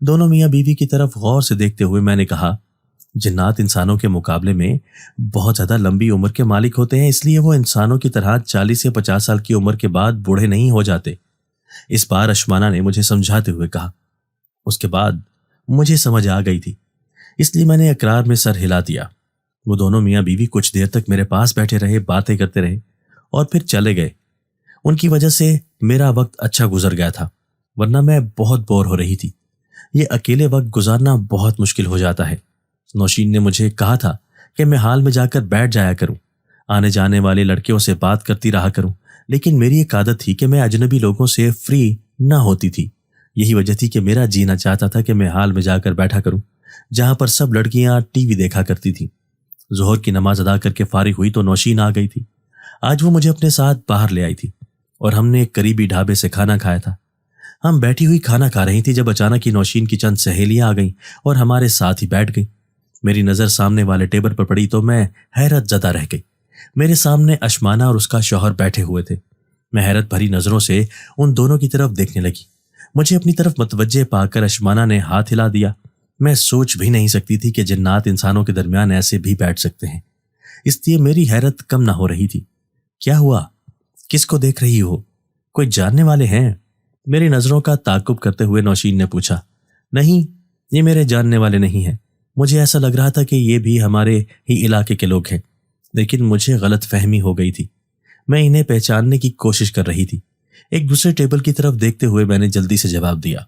دونوں میاں بیوی کی طرف غور سے دیکھتے ہوئے میں نے کہا، جنات انسانوں کے مقابلے میں بہت زیادہ لمبی عمر کے مالک ہوتے ہیں، اس لیے وہ انسانوں کی طرح 40 یا 50 سال کی عمر کے بعد بوڑھے نہیں ہو جاتے۔ اس بار اشمانہ نے مجھے سمجھاتے ہوئے کہا۔ اس کے بعد مجھے سمجھ آ گئی تھی، اس لیے میں نے اقرار میں سر ہلا دیا۔ وہ دونوں میاں بیوی کچھ دیر تک میرے پاس بیٹھے رہے، باتیں کرتے رہے اور پھر چلے گئے۔ ان کی وجہ سے میرا وقت اچھا گزر گیا تھا، ورنہ میں بہت بور ہو رہی تھی۔ یہ اکیلے وقت گزارنا بہت مشکل ہو جاتا ہے۔ نوشین نے مجھے کہا تھا کہ میں ہال میں جا کر بیٹھ جایا کروں، آنے جانے والے لڑکیوں سے بات کرتی رہا کروں، لیکن میری ایک عادت تھی کہ میں اجنبی لوگوں سے فری نہ ہوتی تھی۔ یہی وجہ تھی کہ میرا جینا چاہتا تھا کہ میں ہال میں جا کر بیٹھا کروں، جہاں پر سب لڑکیاں ٹی وی دیکھا کرتی تھیں۔ ظہر کی نماز ادا کر کے فارغ ہوئی تو نوشین آ گئی تھی۔ آج وہ مجھے اپنے ساتھ باہر لے آئی تھی اور ہم نے ایک قریبی ڈھابے سے کھانا کھایا تھا۔ ہم بیٹھی ہوئی کھانا کھا رہی تھی جب اچانک ہی نوشین کی چند سہیلیاں آ گئیں اور ہمارے ساتھ ہی بیٹھ گئیں۔ میری نظر سامنے والے ٹیبل پر پڑی تو میں حیرت زدہ رہ گئی۔ میرے سامنے اشمانہ اور اس کا شوہر بیٹھے ہوئے تھے۔ میں حیرت بھری نظروں سے ان دونوں کی طرف دیکھنے لگی۔ مجھے اپنی طرف متوجہ پا کر اشمانہ نے ہاتھ ہلا دیا۔ میں سوچ بھی نہیں سکتی تھی کہ جنات انسانوں کے درمیان ایسے بھی بیٹھ سکتے ہیں، اس لیے میری حیرت کم نہ ہو رہی تھی۔ کیا ہوا؟ کس کو دیکھ رہی ہو؟ کوئی جاننے والے ہیں؟ میری نظروں کا تعاقب کرتے ہوئے نوشین نے پوچھا۔ نہیں، یہ میرے جاننے والے نہیں ہیں۔ مجھے ایسا لگ رہا تھا کہ یہ بھی ہمارے ہی علاقے کے لوگ ہیں، لیکن مجھے غلط فہمی ہو گئی تھی۔ میں انہیں پہچاننے کی کوشش کر رہی تھی۔ ایک دوسرے ٹیبل کی طرف دیکھتے ہوئے میں نے جلدی سے جواب دیا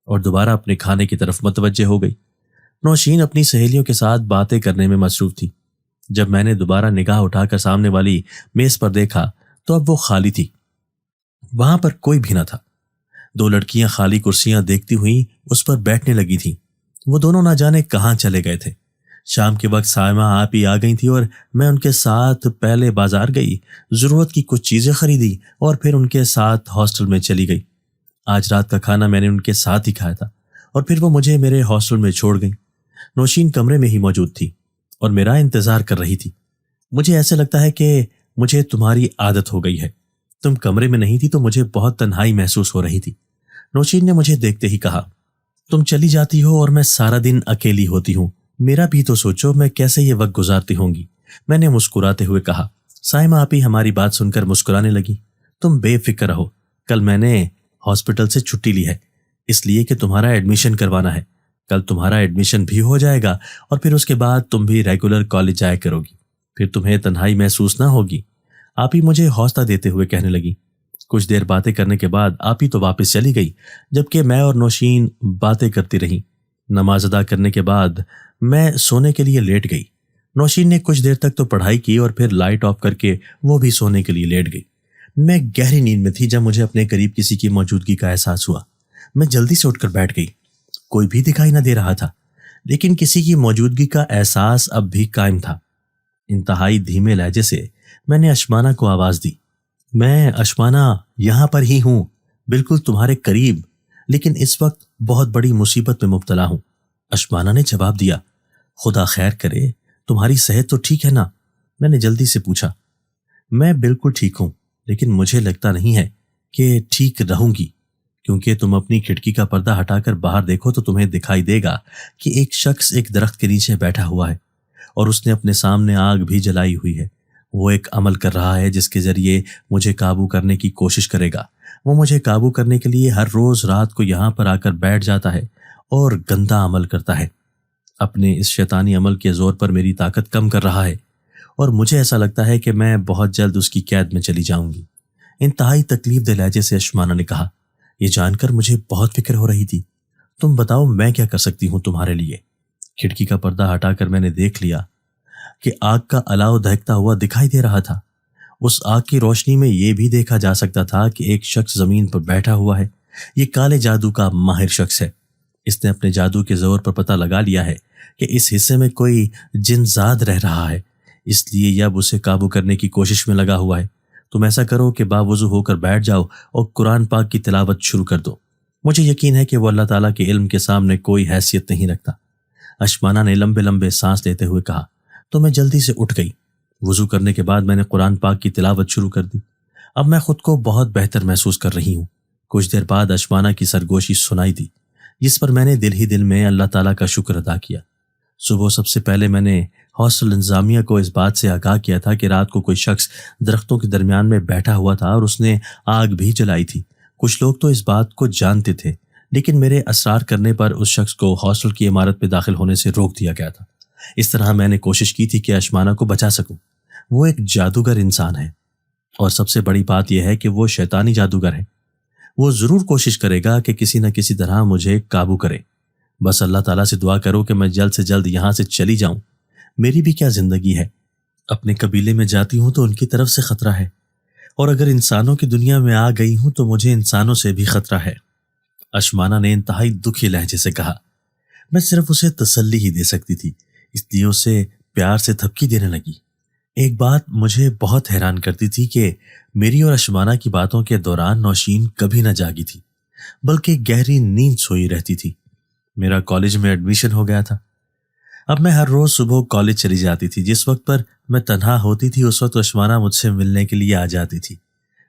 اور دوبارہ اپنے کھانے کی طرف متوجہ ہو گئی۔ نوشین اپنی سہیلیوں کے ساتھ باتیں کرنے میں مصروف تھی۔ جب میں نے دوبارہ نگاہ اٹھا کر سامنے والی میز پر دیکھا تو اب وہ خالی تھی، وہاں پر کوئی بھی نہ تھا۔ دو لڑکیاں خالی کرسیاں دیکھتی ہوئی اس پر بیٹھنے لگی تھیں۔ وہ دونوں نہ جانے کہاں چلے گئے تھے۔ شام کے وقت سائمہ آپ ہی آ گئی تھی اور میں ان کے ساتھ پہلے بازار گئی، ضرورت کی کچھ چیزیں خریدی اور پھر ان کے ساتھ ہاسٹل میں چلی گئی۔ آج رات کا کھانا میں نے ان کے ساتھ ہی کھایا تھا اور پھر وہ مجھے میرے ہاسٹل میں چھوڑ گئی۔ نوشین کمرے میں ہی موجود تھی اور میرا انتظار کر رہی تھی۔ مجھے ایسے لگتا ہے کہ مجھے تمہاری عادت ہو گئی ہے۔ تم کمرے میں نہیں تھی تو مجھے بہت تنہائی محسوس ہو رہی تھی۔ نوشین نے مجھے دیکھتے ہی کہا، تم چلی جاتی ہو اور میں سارا دن اکیلی ہوتی ہوں، میرا بھی تو سوچو میں کیسے یہ وقت گزارتی ہوں گی۔ میں نے مسکراتے ہوئے کہا۔ سائمہ آپی ہماری بات سن کر مسکرانے لگی۔ تم بے فکر رہو، کل میں نے ہاسپٹل سے چھٹی لی ہے، اس لیے کہ تمہارا ایڈمیشن کروانا ہے۔ کل تمہارا ایڈمیشن بھی ہو جائے گا اور پھر اس کے بعد تم بھی ریگولر کالج جایا کرو گی، پھر تمہیں تنہائی محسوس نہ ہوگی۔ آپی مجھے حوصلہ دیتے ہوئے کہنے لگی۔ کچھ دیر باتیں کرنے کے بعد آپی تو واپس چلی گئی، جبکہ میں اور نوشین باتیں کرتی رہی۔ نماز ادا کرنے کے بعد میں سونے کے لیے لیٹ گئی۔ نوشین نے کچھ دیر تک تو پڑھائی کی اور پھر لائٹ آف کر کے وہ بھی سونے کے لیے لیٹ گئی۔ میں گہری نیند میں تھی جب مجھے اپنے قریب کسی کی موجودگی کا احساس ہوا۔ میں جلدی سے اٹھ کر بیٹھ گئی۔ کوئی بھی دکھائی نہ دے رہا تھا، لیکن کسی کی موجودگی کا احساس اب بھی قائم تھا۔ انتہائی دھیمے لہجے سے میں نے اشمانہ کو آواز دی۔ میں اشمانہ یہاں پر ہی ہوں، بالکل تمہارے قریب، لیکن اس وقت بہت بڑی مصیبت میں مبتلا ہوں۔ اشمانہ نے جواب دیا۔ خدا خیر کرے، تمہاری صحت تو ٹھیک ہے نا؟ میں نے جلدی سے پوچھا۔ میں بالکل ٹھیک ہوں، لیکن مجھے لگتا نہیں ہے کہ ٹھیک رہوں گی، کیونکہ تم اپنی کھڑکی کا پردہ ہٹا کر باہر دیکھو تو تمہیں دکھائی دے گا کہ ایک شخص ایک درخت کے نیچے بیٹھا ہوا ہے اور اس نے اپنے سامنے آگ بھی جلائی ہوئی ہے۔ وہ ایک عمل کر رہا ہے جس کے ذریعے مجھے قابو کرنے کی کوشش کرے گا۔ وہ مجھے قابو کرنے کے لیے ہر روز رات کو یہاں پر آ کر بیٹھ جاتا ہے اور گندا عمل کرتا ہے۔ اپنے اس شیطانی عمل کے زور پر میری طاقت کم کر رہا ہے اور مجھے ایسا لگتا ہے کہ میں بہت جلد اس کی قید میں چلی جاؤں گی۔ انتہائی تکلیف دہ لہجے سے اشمانہ نے کہا۔ یہ جان کر مجھے بہت فکر ہو رہی تھی۔ تم بتاؤ میں کیا کر سکتی ہوں تمہارے لیے؟ کھڑکی کا پردہ ہٹا کر میں نے دیکھ لیا کہ آگ کا الاؤ دہکتا ہوا دکھائی دے رہا تھا۔ اس آگ کی روشنی میں یہ بھی دیکھا جا سکتا تھا کہ ایک شخص زمین پر بیٹھا ہوا ہے۔ یہ کالے جادو کا ماہر شخص ہے۔ اس نے اپنے جادو کے زور پر پتہ لگا لیا ہے کہ اس حصے میں کوئی جن زاد رہ رہا ہے، اس لیے یہ اب اسے قابو کرنے کی کوشش میں لگا ہوا ہے۔ تم ایسا کرو کہ باوضو ہو کر بیٹھ جاؤ اور قرآن پاک کی تلاوت شروع کر دو۔ مجھے یقین ہے کہ وہ اللہ تعالیٰ کے علم کے سامنے کوئی حیثیت نہیں رکھتا۔ اشمانہ نے لمبے لمبے سانس لیتے ہوئے کہا۔ تو میں جلدی سے اٹھ گئی۔ وضو کرنے کے بعد میں نے قرآن پاک کی تلاوت شروع کر دی۔ اب میں خود کو بہت بہتر محسوس کر رہی ہوں۔ کچھ دیر بعد اشمانہ کی سرگوشی سنائی دی۔ جس پر میں نے دل ہی دل میں اللہ تعالیٰ کا شکر ادا کیا۔ صبح سب سے پہلے میں نے ہاسٹل انتظامیہ کو اس بات سے آگاہ کیا تھا کہ رات کو کوئی شخص درختوں کے درمیان میں بیٹھا ہوا تھا اور اس نے آگ بھی جلائی تھی۔ کچھ لوگ تو اس بات کو جانتے تھے، لیکن میرے اصرار کرنے پر اس شخص کو ہاسٹل کی عمارت میں داخل ہونے سے روک دیا گیا تھا۔ اس طرح میں نے کوشش کی تھی کہ اشمانہ کو بچا سکوں۔ وہ ایک جادوگر انسان ہے، اور سب سے بڑی بات یہ ہے کہ وہ شیطانی جادوگر ہے۔ وہ ضرور کوشش کرے گا کہ کسی نہ کسی طرح مجھے قابو کرے۔ بس اللہ تعالیٰ سے دعا کرو کہ میں جلد سے جلد یہاں سے چلی جاؤں۔ میری بھی کیا زندگی ہے؟ اپنے قبیلے میں جاتی ہوں تو ان کی طرف سے خطرہ ہے، اور اگر انسانوں کی دنیا میں آ گئی ہوں تو مجھے انسانوں سے بھی خطرہ ہے۔ اشمانہ نے انتہائی دکھی لہجے سے کہا۔ میں صرف اسے تسلی ہی دے سکتی تھی، اس لیے اسے پیار سے تھپکی دینے لگی۔ ایک بات مجھے بہت حیران کرتی تھی کہ میری اور اشمانہ کی باتوں کے دوران نوشین کبھی نہ جاگی تھی، بلکہ گہری نیند سوئی رہتی تھی۔ میرا کالج میں ایڈمیشن ہو گیا تھا۔ اب میں ہر روز صبح کالج چلی جاتی تھی۔ جس وقت پر میں تنہا ہوتی تھی اس وقت اشمانہ مجھ سے ملنے کے لیے آ جاتی تھی،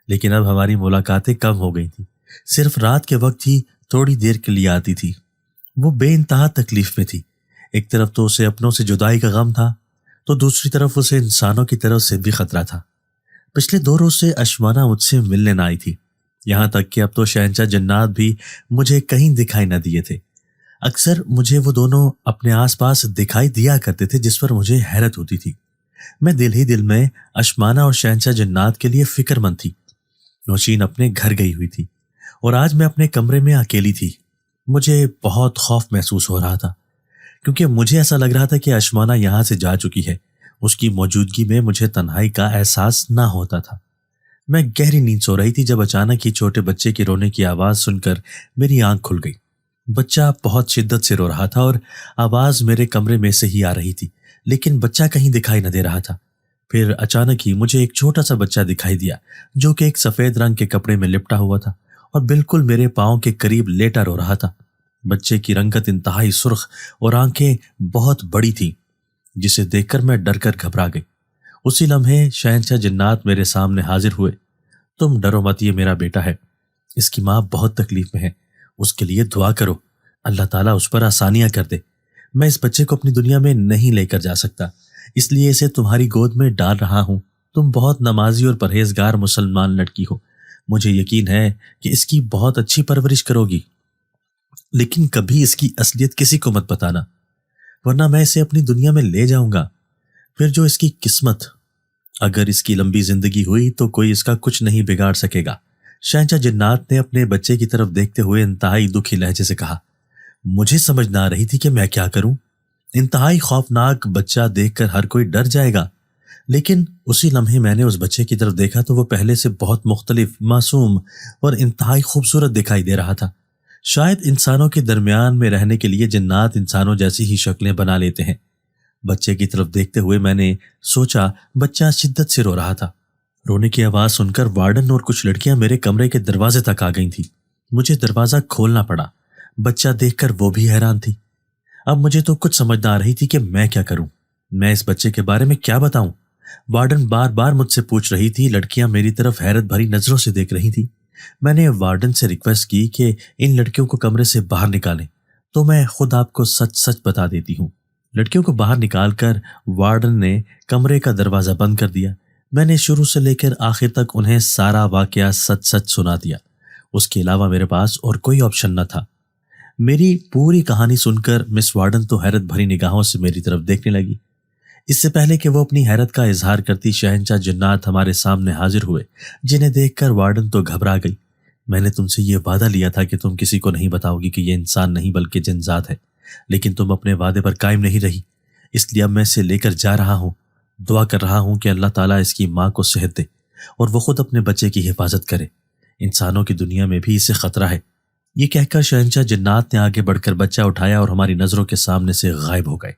لیکن اب ہماری ملاقاتیں کم ہو گئی تھیں۔ صرف رات کے وقت ہی تھوڑی دیر کے لیے آتی تھی۔ وہ بے انتہا تکلیف میں تھی۔ ایک طرف تو اسے اپنوں سے جدائی کا غم تھا، تو دوسری طرف اسے انسانوں کی طرف سے بھی خطرہ تھا۔ پچھلے 2 روز سے اشمانہ مجھ سے ملنے نہ آئی تھی، یہاں تک کہ اب تو شہنشاہ جنات بھی مجھے کہیں دکھائی نہ دیے تھے۔ اکثر مجھے وہ دونوں اپنے آس پاس دکھائی دیا کرتے تھے، جس پر مجھے حیرت ہوتی تھی۔ میں دل ہی دل میں اشمانہ اور شہنشاہ جنات کے لیے فکر مند تھی۔ نوشین اپنے گھر گئی ہوئی تھی، اور آج میں اپنے کمرے میں اکیلی تھی۔ مجھے بہت خوف محسوس ہو رہا تھا، کیونکہ مجھے ایسا لگ رہا تھا کہ اشمانہ یہاں سے جا چکی ہے۔ اس کی موجودگی میں مجھے تنہائی کا احساس نہ ہوتا تھا۔ میں گہری نیند سو رہی تھی جب اچانک ہی چھوٹے بچے کی رونے کی آواز سن کر میری آنکھ کھل گئی۔ بچہ بہت شدت سے رو رہا تھا اور آواز میرے کمرے میں سے ہی آ رہی تھی، لیکن بچہ کہیں دکھائی نہ دے رہا تھا۔ پھر اچانک ہی مجھے ایک چھوٹا سا بچہ دکھائی دیا، جو کہ ایک سفید رنگ کے کپڑے میں لپٹا ہوا تھا اور بالکل میرے پاؤں کے قریب لیٹا رو رہا تھا۔ بچے کی رنگت انتہائی سرخ اور آنکھیں بہت بڑی تھیں، جسے دیکھ کر میں ڈر کر گھبرا گئی۔ اسی لمحے شہنشاہ جنات میرے سامنے حاضر ہوئے۔ تم ڈرو مت، یہ میرا بیٹا ہے، اس کی ماں بہت تکلیف میں ہے، اس کے لیے دعا کرو، اللہ تعالیٰ اس پر آسانیاں کر دے۔ میں اس بچے کو اپنی دنیا میں نہیں لے کر جا سکتا، اس لیے اسے تمہاری گود میں ڈال رہا ہوں۔ تم بہت نمازی اور پرہیزگار مسلمان لڑکی ہو، مجھے یقین ہے کہ اس کی بہت اچھی پرورش کرو گی، لیکن کبھی اس کی اصلیت کسی کو مت بتانا، ورنہ میں اسے اپنی دنیا میں لے جاؤں گا۔ پھر جو اس کی قسمت، اگر اس کی لمبی زندگی ہوئی تو کوئی اس کا کچھ نہیں بگاڑ سکے گا۔ شہنشاہ جنات نے اپنے بچے کی طرف دیکھتے ہوئے انتہائی دکھی لہجے سے کہا۔ مجھے سمجھ نہ آ رہی تھی کہ میں کیا کروں۔ انتہائی خوفناک بچہ دیکھ کر ہر کوئی ڈر جائے گا، لیکن اسی لمحے میں نے اس بچے کی طرف دیکھا تو وہ پہلے سے بہت مختلف، معصوم اور انتہائی خوبصورت دکھائی دے رہا تھا۔ شاید انسانوں کے درمیان میں رہنے کے لیے جنات انسانوں جیسی ہی شکلیں بنا لیتے ہیں۔ بچے کی طرف دیکھتے ہوئے میں نے سوچا بچہ شدت سے رو رہا تھا۔ رونے کی آواز سن کر وارڈن اور کچھ لڑکیاں میرے کمرے کے دروازے تک آ گئی تھیں۔ مجھے دروازہ کھولنا پڑا۔ بچہ دیکھ کر وہ بھی حیران تھی۔ اب مجھے تو کچھ سمجھ نہ آ رہی تھی کہ میں کیا کروں، میں اس بچے کے بارے میں کیا بتاؤں۔ وارڈن بار بار مجھ سے پوچھ رہی تھی، لڑکیاں میری طرف حیرت بھری نظروں سے دیکھ رہی تھی۔ میں نے وارڈن سے ریکویسٹ کی کہ ان لڑکیوں کو کمرے سے باہر نکالیں، تو میں خود آپ کو سچ سچ بتا دیتی ہوں۔ لڑکیوں کو باہر نکال کر وارڈن نے کمرے کا دروازہ بند کر دیا۔ میں نے شروع سے لے کر آخر تک انہیں سارا واقعہ سچ سچ سنا دیا۔ اس کے علاوہ میرے پاس اور کوئی آپشن نہ تھا۔ میری پوری کہانی سن کر مس وارڈن تو حیرت بھری نگاہوں سے میری طرف دیکھنے لگی۔ اس سے پہلے کہ وہ اپنی حیرت کا اظہار کرتی، شہنشاہ جنات ہمارے سامنے حاضر ہوئے، جنہیں دیکھ کر وارڈن تو گھبرا گئی۔ میں نے تم سے یہ وعدہ لیا تھا کہ تم کسی کو نہیں بتاؤ گی کہ یہ انسان نہیں بلکہ جن ذات ہے، لیکن تم اپنے وعدے پر قائم نہیں رہی، اس لیے اب میں اسے لے کر جا رہا ہوں۔ دعا کر رہا ہوں کہ اللہ تعالیٰ اس کی ماں کو صحت دے اور وہ خود اپنے بچے کی حفاظت کرے۔ انسانوں کی دنیا میں بھی اسے خطرہ ہے۔ یہ کہہ کر شہنشاہ جنات نے آگے بڑھ کر بچہ اٹھایا اور ہماری نظروں کے سامنے سے غائب ہو گئے۔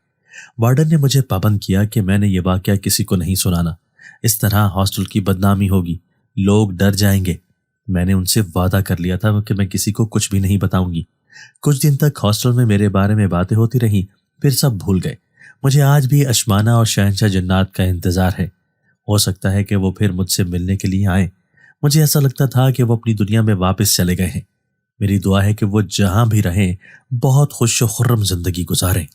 وارڈن نے مجھے پابند کیا کہ میں نے یہ واقعہ کسی کو نہیں سنانا، اس طرح ہاسٹل کی بدنامی ہوگی، لوگ ڈر جائیں گے۔ میں نے ان سے وعدہ کر لیا تھا کہ میں کسی کو کچھ بھی نہیں بتاؤں گی۔ کچھ دن تک ہاسٹل میں میرے بارے میں باتیں ہوتی رہیں، پھر سب بھول گئے۔ مجھے آج بھی اشمانہ اور شہنشاہ جنات کا انتظار ہے۔ ہو سکتا ہے کہ وہ پھر مجھ سے ملنے کے لیے آئیں۔ مجھے ایسا لگتا تھا کہ وہ اپنی دنیا میں واپس چلے گئے ہیں۔ میری دعا ہے کہ وہ جہاں بھی رہیں بہت خوش و خرم زندگی گزاریں۔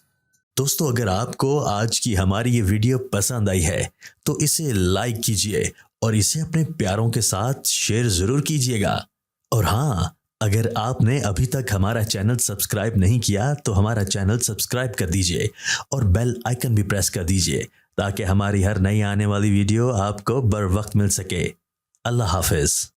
دوستو، اگر آپ کو آج کی ہماری یہ ویڈیو پسند آئی ہے تو اسے لائک کیجئے اور اسے اپنے پیاروں کے ساتھ شیئر ضرور کیجئے گا۔ اور ہاں، اگر آپ نے ابھی تک ہمارا چینل سبسکرائب نہیں کیا تو ہمارا چینل سبسکرائب کر دیجئے اور بیل آئیکن بھی پریس کر دیجئے تاکہ ہماری ہر نئی آنے والی ویڈیو آپ کو بر وقت مل سکے۔ اللہ حافظ۔